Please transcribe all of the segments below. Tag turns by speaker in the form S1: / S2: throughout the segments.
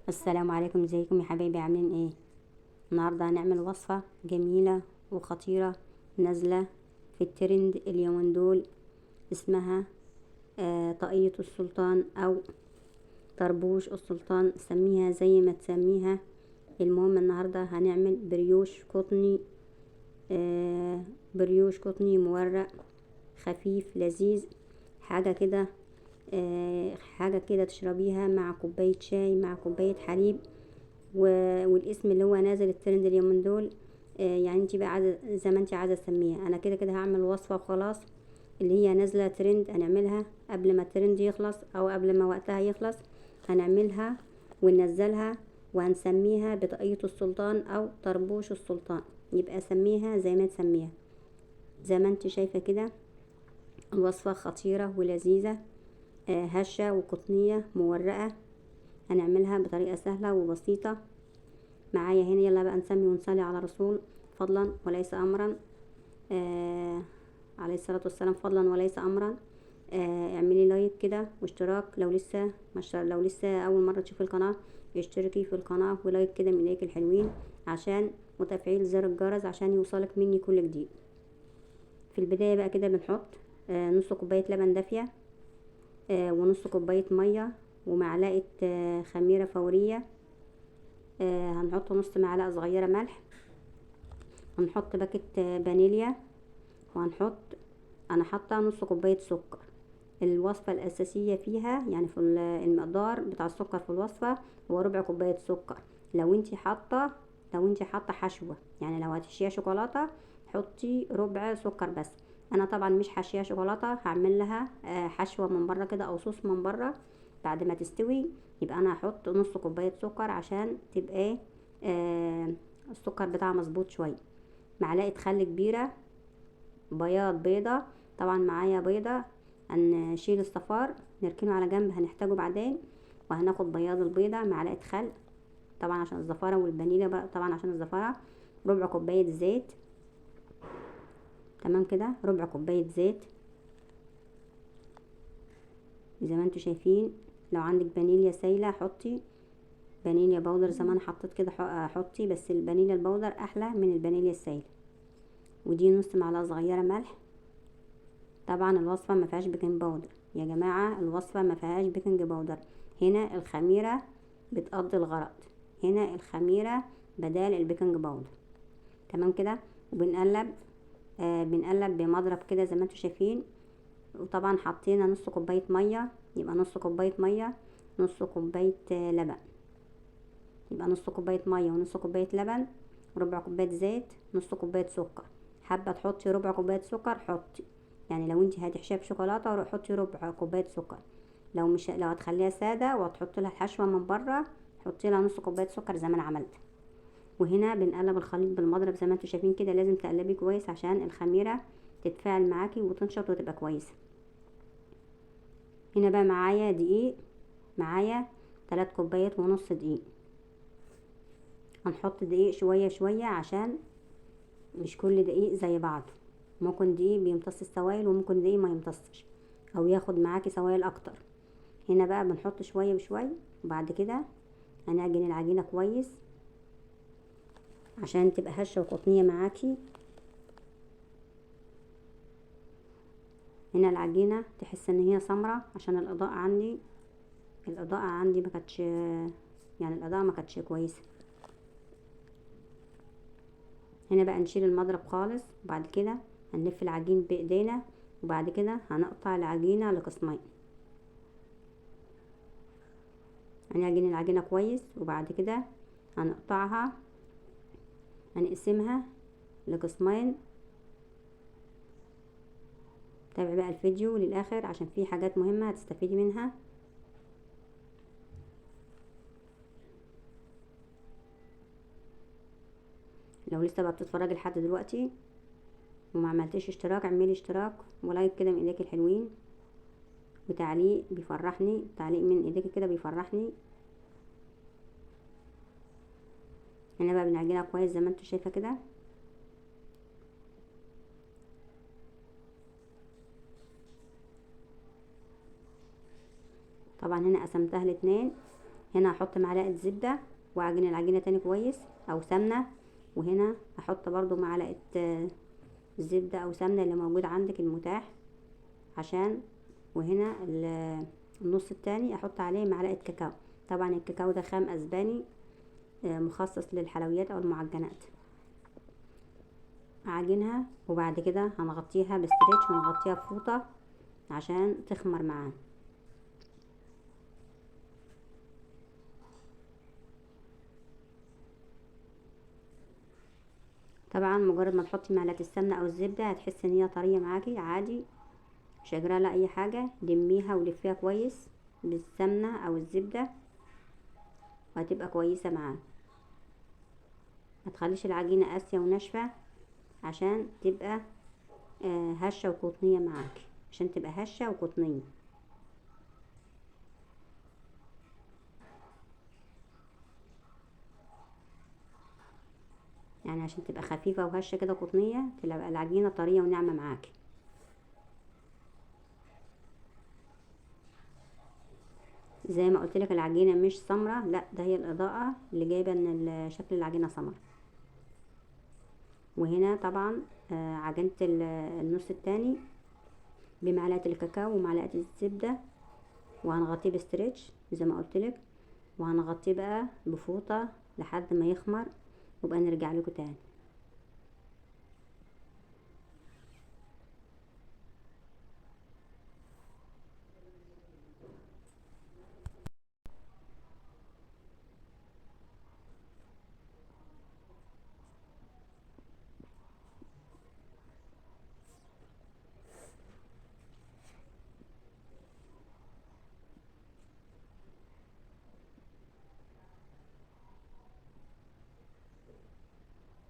S1: السلام عليكم، ازيكم يا حبايبي؟ عاملين ايه؟ النهارده هنعمل وصفه جميله وخطيره نازله في الترند اليومين دول. اسمها طاقية السلطان او طربوش السلطان، سميها زي ما تسميها. المهم النهارده هنعمل بريوش قطني، بريوش قطني مورق خفيف لذيذ. حاجه كده، حاجه كده تشربيها مع كوبايه شاي مع كوبايه حليب. والاسم اللي هو نازل الترند اليومين دول، يعني انت بقى عايزه زي ما انت عايزه تسميها. انا كده كده هعمل وصفه وخلاص، اللي هي نازله ترند هنعملها قبل ما الترند يخلص او قبل ما وقتها يخلص. هنعملها وننزلها وهنسميها بطاقية السلطان او طربوش السلطان. يبقى سميها زي ما تسميها، زي ما انت شايفه كده. الوصفه خطيره ولذيذه، هشه وقطنيه مورقه. هنعملها بطريقه سهله وبسيطه معايا هنا. يلا بقى نسمي ونصلي على رسول، فضلا وليس امرا. عليه الصلاة والسلام، فضلا وليس امرا. اعملي لايك كده واشتراك لو لسه اول مرة تشوفي القناة. اشتركي في القناة ولايك كده من ايديك الحلوين، عشان وتفعيل زر الجرس عشان يوصلك مني كل جديد. في البداية بقى كده بنحط نص كوباية لبن دافية، ونص كوباية مية، ومعلقة خميرة فورية. هنحط نص معلقة صغيرة ملح. هنحط باكت فانيليا، وهنحط، انا حاطه نص كوبايه سكر. الوصفه الاساسيه فيها يعني في المقدار بتاع السكر في الوصفه هو ربع كوبايه سكر. لو انت حاطه حشوه، يعني لو هتحشيها شوكولاته حطي ربع سكر بس. انا طبعا مش حاشيه شوكولاته، هعمل لها حشوه من بره كده او صوص من بره بعد ما تستوي. يبقى انا هحط نص كوبايه سكر عشان تبقى السكر بتاعها مظبوط شويه. معلقه خل كبيره، بياض بيضة. طبعا معايا بيضة، هنشيل الصفار نركنه على جنب هنحتاجه بعدين. وهناخد بياض البيضة، معلقة خل طبعا عشان الزفارة، والفانيليا بقى طبعا عشان الزفارة. ربع كوباية زيت، تمام كده، ربع كوباية زيت زي ما انتوا شايفين. لو عندك فانيليا سايلة حطي، فانيليا بودر زي ما انا حطيت كده حطي، بس الفانيليا البودر احلى من الفانيليا السايلة. ودي نص معلقة صغيرة ملح. طبعا الوصفة ما فيهاش بيكنج باودر يا جماعة، الوصفة ما فيهاش بيكنج باودر. هنا الخميرة بتقضي الغرض، هنا الخميرة بدال البيكنج باودر. تمام كده. وبنقلب، بنقلب بمضرب كده زي ما انتوا شايفين. وطبعا حطينا نص كوباية مية، يبقى نص كوباية مية نص كوباية لبن. يبقى نص كوباية مية ونص كوباية لبن، وربع كوباية زيت، نص كوباية سكر. حابة تحطي ربع كوباية سكر حطي، يعني لو انت هتحشيها بشوكولاته روح حطي ربع كوبايه سكر. لو هتخليها ساده وهتحطي لها الحشوه من بره حطي لها نص كوبايه سكر زي ما انا عملت. وهنا بنقلب الخليط بالمضرب زي ما انتوا شايفين كده. لازم تقلبي كويس عشان الخميره تتفاعل معاكي وتنشط وتبقى كويسه. هنا بقى معايا دقيق، معايا 3 كوبايات ونص دقيق. هنحط دقيق شويه شويه عشان مش كل دقيق زي بعض. ممكن دقيق بيمتص السوائل وممكن دقيق ما يمتصش او ياخد معاكي سوائل اكتر. هنا بقى بنحط شويه بشويه، وبعد كده هنعجن العجينه كويس عشان تبقى هشه وقطنيه معاكي. هنا العجينه تحس ان هي سمرة عشان الاضاءه عندي ما كانتش، يعني الاضاءه ما كانتش كويسه. هنا بقى نشيل المضرب خالص، وبعد كده هنلف العجين بايدينا، وبعد كده هنقطع العجينه لقسمين. هنعجن العجينه كويس وبعد كده هنقطعها، هنقسمها لقسمين. تابعي بقى الفيديو للاخر عشان فيه حاجات مهمه هتستفيدي منها. لو لسه بقى بتتفرجي لحد دلوقتي وما عملتيش اشتراك اعملي اشتراك ولايك كده من ايديك الحلوين، وتعليق بيفرحني، تعليق من ايديك كده بيفرحني. هنا بقى بنعجنها كويس زي ما انتوا شايفه كده. طبعا هنا قسمتها لاتنين هنا هحط معلقة زبدة واعجن العجينة تاني كويس او سمنة، وهنا هحط برضو معلقة زبدة او سمنة اللي موجود عندك المتاح عشان، وهنا النص التاني احط عليه معلقة كاكاو. طبعا الكاكاو ده خام اسباني مخصص للحلويات او المعجنات. اعجنها وبعد كده هنغطيها بستريتش ونغطيها بفوطة عشان تخمر معانا. طبعا مجرد ما تحطي معلقة السمنة او الزبدة هتحسي ان هي طرية معاكي عادي، مش هيجرى لها اي حاجة. لميها ولفيها كويس بالسمنة او الزبدة وهتبقى كويسة معاك. ما تخليش العجينة قاسية وناشفة عشان تبقى هشة وقطنية معاك، عشان تبقى هشة وقطنية. يعني عشان تبقى خفيفة وهشة كده قطنية تبقى العجينة طرية وناعمة معاك. زي ما قلت لك العجينة مش سمرة، لا ده هي الإضاءة اللي جايبة ان شكل العجينة سمر. وهنا طبعا عجنت النص التاني بمعلقة الكاكاو ومعلقة الزبدة، وهنغطيه بستريتش زي ما قلت لك، وهنغطيه بقى بفوطة لحد ما يخمر وبقى نرجع لكم تاني.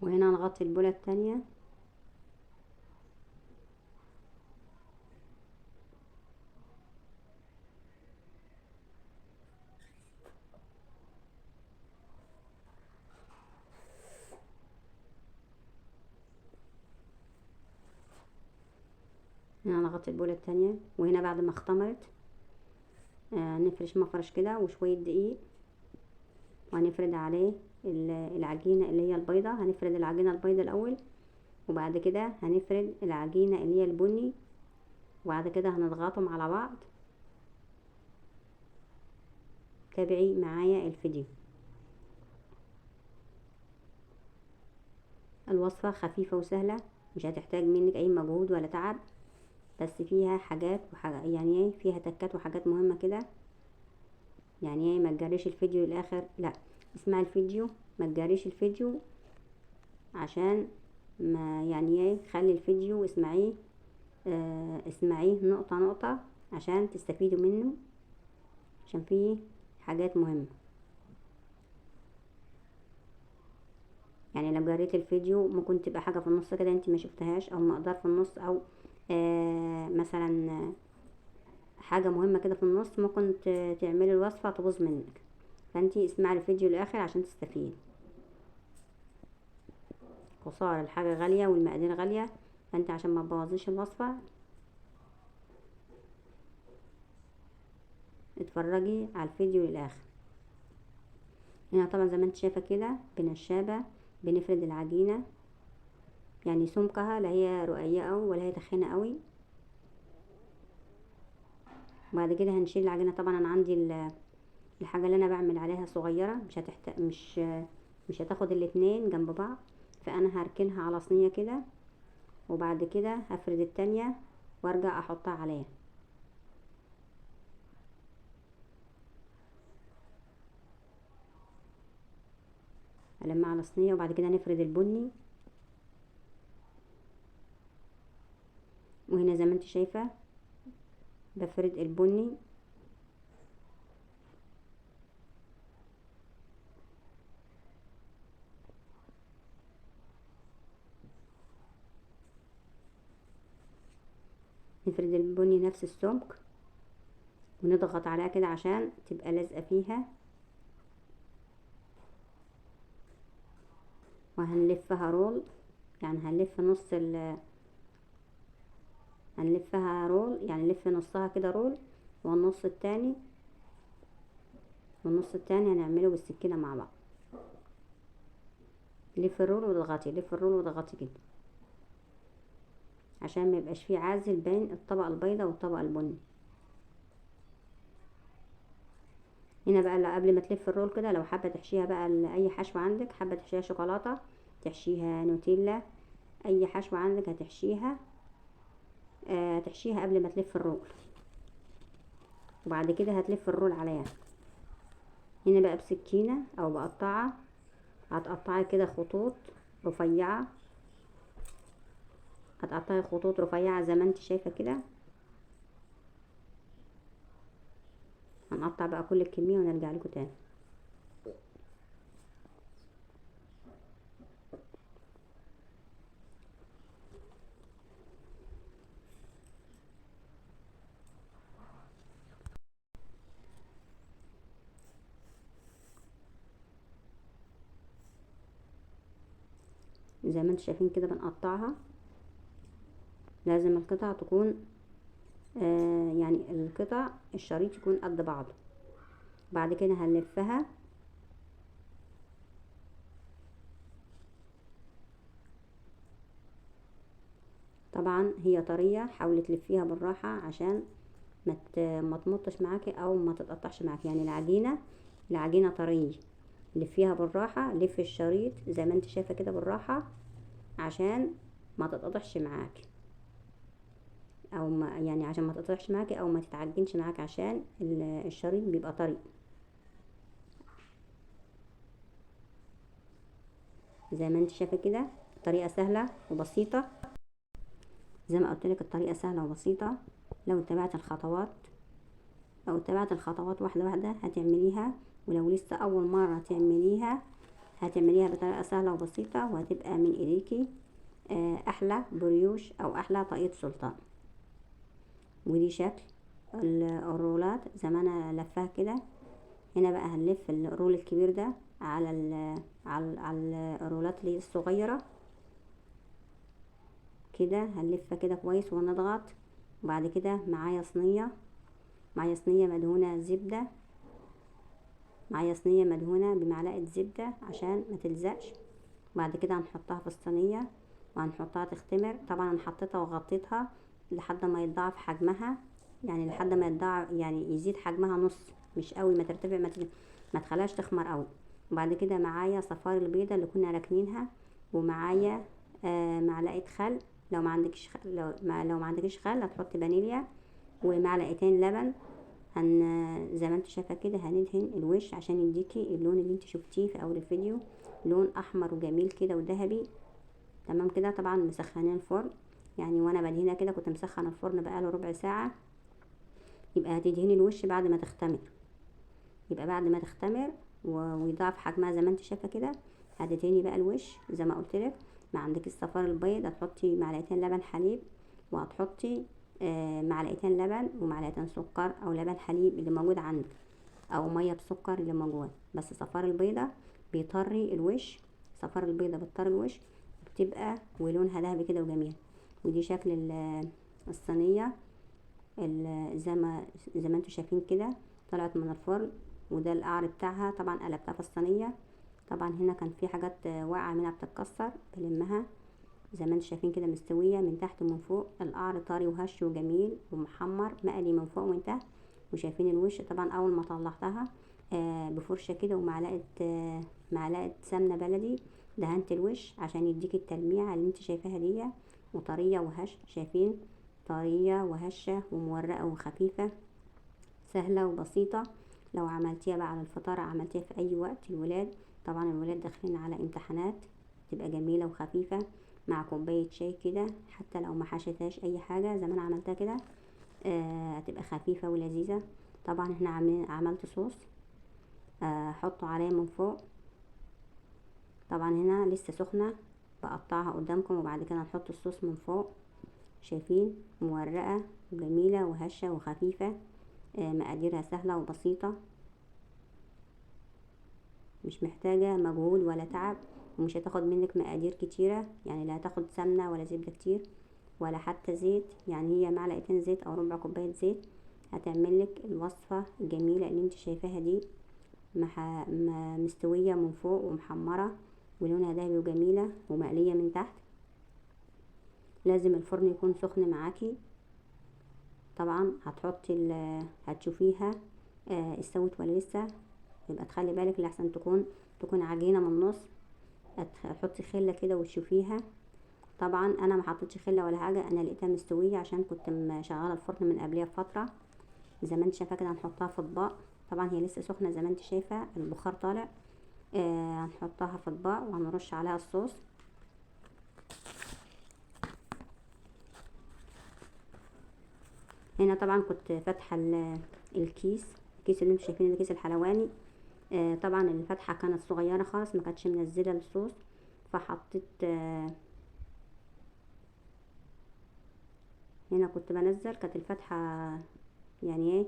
S1: وهنا هنغطي البولة التانية. هنا هنغطي البولة التانية، وهنا بعد ما اختمرت نفرش مفرش كده وشوية دقيق، وهنفرد عليه العجينة اللي هي البيضة. هنفرد العجينة البيضة الأول، وبعد كده هنفرد العجينة اللي هي البني، وبعد كده هنضغطهم على بعض. تابعي معايا الفيديو. الوصفة خفيفة وسهلة، مش هتحتاج منك أي مجهود ولا تعب، بس فيها حاجات يعني ايه، فيها تكات وحاجات مهمة كده. يعني ايه، ما تجريش الفيديو للآخر، لا اسمع الفيديو، ما تجريش الفيديو عشان ما يعني ايه، خلي الفيديو اسمعيه اسمعيه نقطة نقطة عشان تستفيدوا منه، عشان فيه حاجات مهمة. يعني لو جريت الفيديو ممكن تبقى حاجة في النص كده انت ما شفتهاش، او مقدار في النص، او مثلا حاجة مهمة كده في النص ممكن تعملي الوصفة تبوظ منك. فانتي اسمعي الفيديو للاخر عشان تستفيد. خسارة الحاجة غالية والمقادير غالية، فانت عشان ما تبوظيش الوصفة اتفرجي على الفيديو للاخر. هنا طبعا زي ما انت شايفة كده بنشابة بنفرد العجينة، يعني سمكها لا هي رقيقة أوي ولا هي تخينة قوي. وبعد كده هنشيل العجينة. طبعا انا عندي الحاجة اللي انا بعمل عليها صغيرة، مش هتاخد الاتنين جنب بعض، فانا هركنها على صينية كده، وبعد كده هفرد التانية وارجع احطها عليها. المها على صينية، وبعد كده نفرد البني. وهنا زي ما انت شايفة بفرد البني، نفرد البني نفس السمك ونضغط عليها كده عشان تبقى لازقة فيها، وهنلفها رول. يعني هنلفها رول، يعني نلف نصها كده رول، والنص التاني والنص التاني هنعمله بالسكينة مع بعض. لف الرول واضغطي، لف الرول واضغطي كده عشان ما يبقاش فيه عازل بين الطبقة البيضاء والطبقة البني. هنا بقى قبل ما تلف الرول كده، لو حابة تحشيها بقى اي حشوة عندك، حابة تحشيها شوكولاتة، تحشيها نوتيلا، اي حشوة عندك هتحشيها، تحشيها قبل ما تلف الرول، وبعد كده هتلف الرول عليها. هنا بقى بسكينة او بقطعة، هتقطعي كده خطوط رفيعة، هتقطعي خطوط رفيعة زي ما انت شايفة كده. هنقطع بقى كل الكمية ونرجع لكم تاني. زي ما انتم شايفين كده بنقطعها. لازم القطع تكون يعني القطع الشريط يكون قد بعضه. بعد كده هنلفها، طبعا هي طرية، حاولي تلفيها بالراحة عشان ما تمطش معاكي او ما تتقطعش معاكي. يعني العجينة طرية، لفيها بالراحة، لف الشريط زي ما انت شايفة كده بالراحة عشان ما تتقطعش معاكي، او ما يعني عشان ما تقطعش معاكي او ما تتعجنش معاكي، عشان الشريط بيبقى طري. زي ما انت شايفه كده، طريقه سهله وبسيطه. زي ما قلت لك الطريقه سهله وبسيطه. لو اتبعت الخطوات، واحده واحده هتعمليها. ولو لسه اول مره تعمليها، هتعمليها بطريقه سهله وبسيطه، وهتبقى من ايديكي احلى بريوش او احلى طاقية سلطان. ودي شكل الرولات زي ما انا لفاها كده. هنا بقى هنلف الرول الكبير ده على على الرولات اللي الصغيره كده، هنلفها كده كويس ونضغط. وبعد كده معايا صينيه مدهونه زبده، بمعلقه زبده عشان ما تلزقش. بعد كده هنحطها في الصينيه وهنحطها تختمر. طبعا انا حطيتها وغطيتها لحد ما يتضاعف حجمها، يعني لحد ما يتضاعف، يعني يزيد حجمها نص، مش قوي ما ترتفع، ما تخليهاش تخمر قوي. وبعد كده معايا صفار البيضه اللي كنا راكنينها، ومعايا معلقه خل. لو ما عندكش لو ما عندكش خل هتحطي فانيليا، ومعلقتين لبن. زي ما انت شايفه كده هندهن الوش عشان يديكي اللون اللي انت شفتيه في اول الفيديو، لون احمر وجميل كده وذهبي. تمام كده. طبعا مسخنين الفرن، يعني وانا بدهنها كده كنت مسخن الفرن بقاله ربع ساعه. يبقى هتدهني الوش بعد ما تختمر، ويضاعف حجمها زي ما انت شايفه كده. هتدهني بقى الوش زي ما قلت لك. ما عندك الصفار البيض هتحطي معلقتين لبن حليب، وهتحطي معلقتين لبن ومعلقتين سكر او لبن حليب اللي موجود عندك، او ميه بسكر اللي موجود. بس صفار البيضه بيطري الوش، بتطري الوش، بتبقى ولونها ذهبي كده وجميل. ودي شكل الصينيه زي ما انتوا شايفين كده طلعت من الفرن. وده القعر بتاعها. طبعا قلبتها في الصينيه. طبعا هنا كان في حاجات واقعه منها بتتكسر، بلمها. زي ما انتوا شايفين كده مستويه من تحت ومن فوق. القعر طري وهش وجميل ومحمر مقلي من فوق ومن تحت. وشايفين الوش. طبعا اول ما طلعتها بفرشه كده ومعلقه معلقه سمنه بلدي دهنت الوش عشان يديك التلميعه اللي انت شايفاها دي. وطريه وهش، شايفين طريه وهشه ومورقه وخفيفه، سهله وبسيطه. لو عملتيها بقى على الفطار، عملتيها في اي وقت الولاد، طبعا الولاد داخلين على امتحانات، تبقى جميله وخفيفه مع كوبايه شاي كده. حتى لو ما حشيتهاش اي حاجه زي ما انا عملتها كده هتبقى خفيفه ولذيذه. طبعا احنا عملت صوص احطه عليه من فوق. طبعا هنا لسه سخنه، بقطعها قدامكم وبعد كده نحط الصوص من فوق. شايفين مورقه وجميله وهشه وخفيفه. مقاديرها سهله وبسيطه، مش محتاجه مجهود ولا تعب، ومش هتاخد منك مقادير كتيره. يعني لا هتاخد سمنه ولا زبده كتير ولا حتى زيت. يعني هي معلقتين زيت او ربع كوبايه زيت هتعمل لك الوصفه الجميله اللي انت شايفاها دي. مستوية من فوق ومحمرة ولونها دهبي وجميلة ومقلية من تحت. لازم الفرن يكون سخن معاكي. طبعا هتحطي هتشوفيها استوت ولا لسه. يبقى تخلي بالك لحسن تكون عجينة من النص. هتحطي خلة كده وتشوفيها. طبعا انا ما حطيتش خله ولا حاجه، انا لقيتها مستويه عشان كنت مشغله الفرن من قبلها بفتره. زي ما انت شايفه كده هنحطها في اطباق. طبعا هي لسه سخنه زي ما انت شايفه البخار طالع. هنحطها في اطباق وهنرش عليها الصوص. هنا طبعا كنت فاتحه الكيس اللي انتوا شايفينه ده كيس الحلواني. طبعا الفتحه كانت صغيره خالص، ما كانتش منزله الصوص، فحطيت هنا كنت بنزل. كانت الفتحه يعني ايه،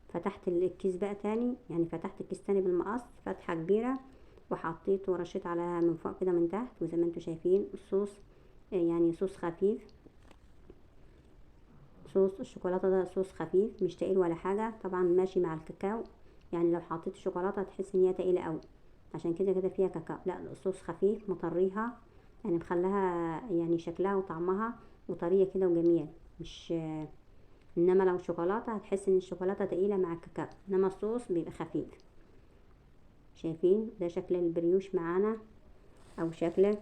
S1: فتحت الكيس بقى تاني، يعني فتحت الكيس تاني بالمقص فتحه كبيره، وحطيت ورشيت عليها من فوق كده من تحت. وزي ما انتوا شايفين الصوص يعني صوص خفيف. صوص الشوكولاته ده صوص خفيف مش تقيل ولا حاجه. طبعا ماشي مع الكاكاو، يعني لو حطيت الشوكولاته هتحس ان هي تقيله قوي، عشان كده فيها كاكاو. لا الصوص خفيف مطريها، يعني مخليها يعني شكلها وطعمها وطريه كده وجميل. مش انما لو شوكولاته هتحس ان الشوكولاته تقيله مع الكاكاو، انما الصوص بيبقى خفيف. شايفين ده شكل البريوش معانا، او شكل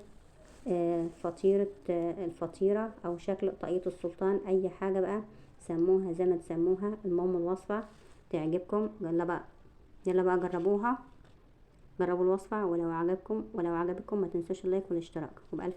S1: فطيرة الفطيرة، او شكل طاقية السلطان، اي حاجة بقى سموها زي ما تسموها. المهم الوصفة تعجبكم. يلا بقى جربوها، جربوا الوصفة. ولو عجبكم ما تنسوش اللايك والاشتراك. وبألف